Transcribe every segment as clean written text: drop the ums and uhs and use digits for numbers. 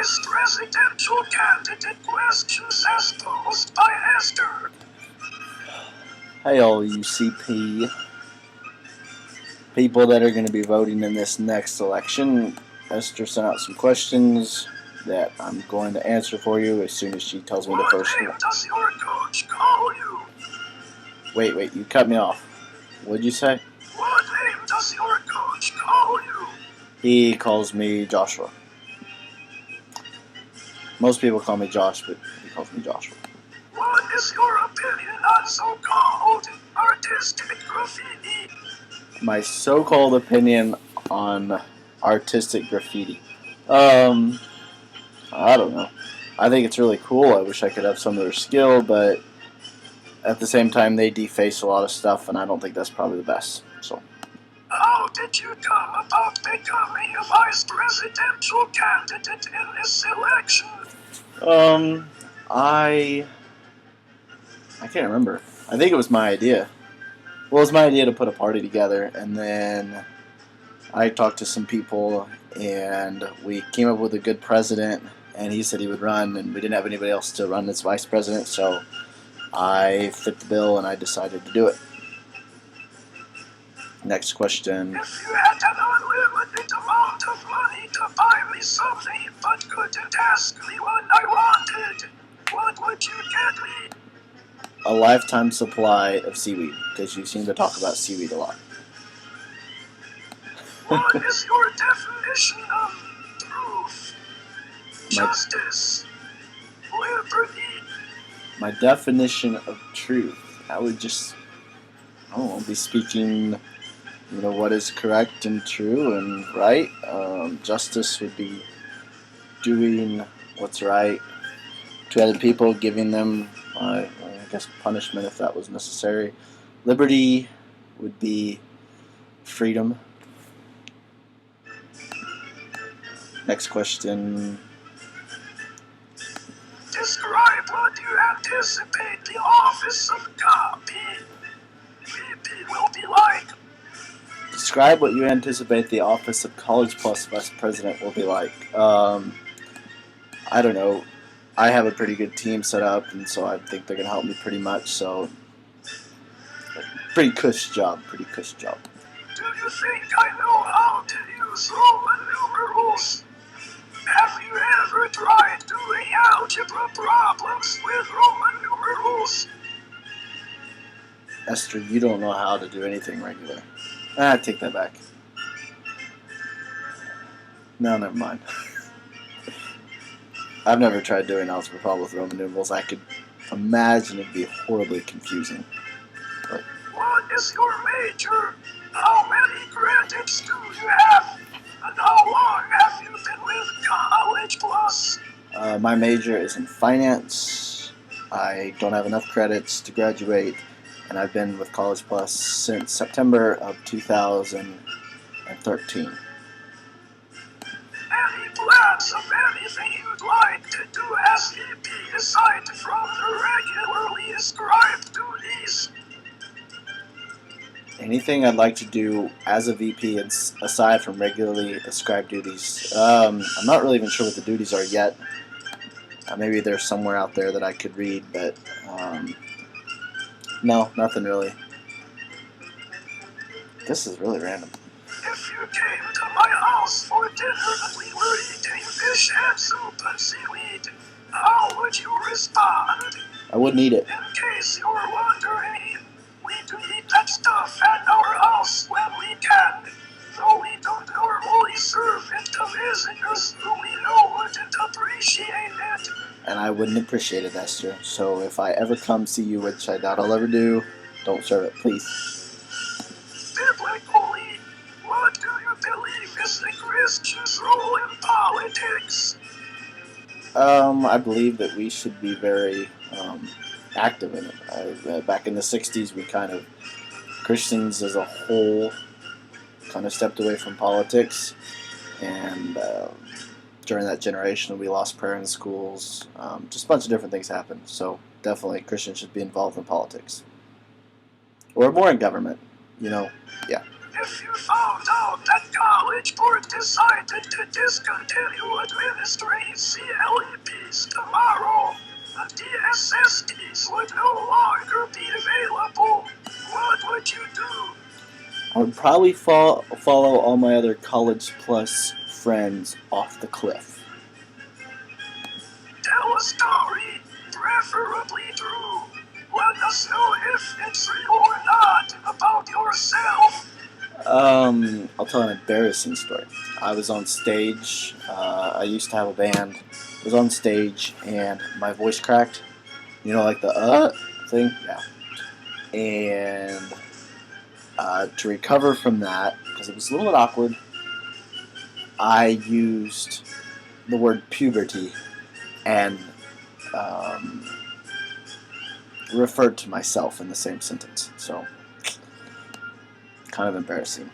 vice presidential candidate questions as posed by Esther. Hey all UCP people that are going to be voting in this next election. Esther sent out some questions that I'm going to answer for you as soon as she tells me the first one. What name does your coach call you? Wait, you cut me off. What'd you say? What name does your coach call you? He calls me Joshua. Most people call me Josh, but he calls me Joshua. What is your opinion on so-called artistic graffiti? My so-called opinion on artistic graffiti. I don't know. I think it's really cool. I wish I could have some of their skill, but at the same time, they deface a lot of stuff, and I don't think that's probably the best. So. How did you come about becoming a vice presidential candidate in this election? I can't remember. I think it was my idea. Well, it was my idea to put a party together, and then I talked to some people, and we came up with a good president, and he said he would run, and we didn't have anybody else to run as vice president, so I fit the bill, and I decided to do it. Next question. If you had an unlimited amount of money to buy me something but couldn't ask me what I wanted, what would you get me? A lifetime supply of seaweed, because you seem to talk about seaweed a lot. What is your definition of truth, justice, liberty? My definition of truth, I would just, be speaking, what is correct and true and right. Justice would be doing what's right to other people, giving them, I guess, punishment if that was necessary. Liberty would be freedom. Next question. Describe what you anticipate the office of VP will be like. Describe what you anticipate the office of College Plus Vice President will be like. I don't know. I have a pretty good team set up, and so I think they're going to help me pretty much. So, pretty cush job. Do you think I know how to use Roman numerals? Have you ever tried doing algebra problems with Roman numerals? Esther, you don't know how to do anything regular. I take that back. No, never mind. I've never tried doing algebra problems with Roman numerals. I could imagine it'd be horribly confusing. But what is your major? How many credits do you have? And how long have you been with College Plus? My major is in finance. I don't have enough credits to graduate, and I've been with College Plus since September of 2013. Any plans of anything you'd like to do as VP aside from the regularly ascribed duties? Anything I'd like to do as a VP aside from regularly ascribed duties? I'm not really even sure what the duties are yet. Maybe they're somewhere out there that I could read, but no, nothing really. This is really random. If you came to my house for dinner and we were eating fish and soup and seaweed, how would you respond? I wouldn't eat it. In case you're wondering, we do eat that stuff at our house when we can, though we don't normally serve it to visitors who we know wouldn't appreciate it. And I wouldn't appreciate it, Esther. So if I ever come see you, which I doubt I'll ever do, don't serve it, please. Biblically, what do you believe is the Christian's role in politics? I believe that we should be very active in it. Back in the 60s, Christians as a whole kind of stepped away from politics, and during that generation we lost prayer in schools. Just a bunch of different things happened. So definitely Christians should be involved in politics. Or more in government, yeah. If you found out that College Board decided to discontinue administering CLEPs tomorrow. The DSSTs would no longer be available. What would you do? I would probably follow all my other College Plus friends off the cliff. Tell a story, preferably true. Let us know if it's real or not about yourself. I'll tell an embarrassing story. I was on stage. I used to have a band. I was on stage and my voice cracked. You know, like the thing? Yeah. And to recover from that, because it was a little bit awkward, I used the word puberty and referred to myself in the same sentence. So, kind of embarrassing.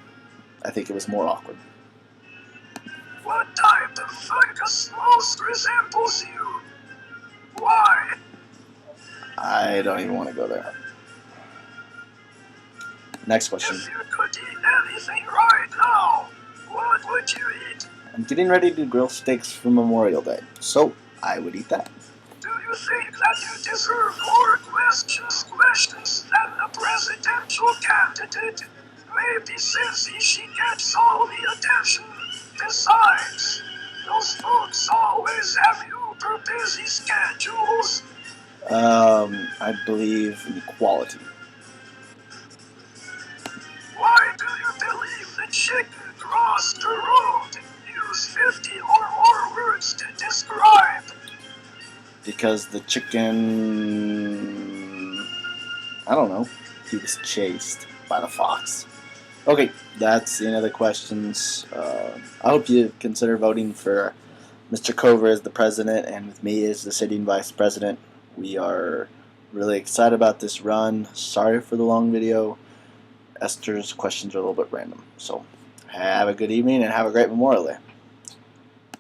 I think it was more awkward. What type of fungus most resembles you? Why? I don't even want to go there. Next question. If you could eat anything right now, what would you eat? I'm getting ready to grill steaks for Memorial Day, so I would eat that. Do you think that you deserve more questions than the presidential candidate? Maybe since she gets all the attention. Besides, those folks always have super busy schedules. I believe in equality. Why do you believe the chicken crossed the road? Use 50 or more words to describe. Because the chicken... I don't know. He was chased by the fox. Okay, that's the end of the questions. I hope you consider voting for Mr. Cover as the president and with me as the sitting vice president. We are really excited about this run. Sorry for the long video. Esther's questions are a little bit random. So have a good evening and have a great Memorial Day.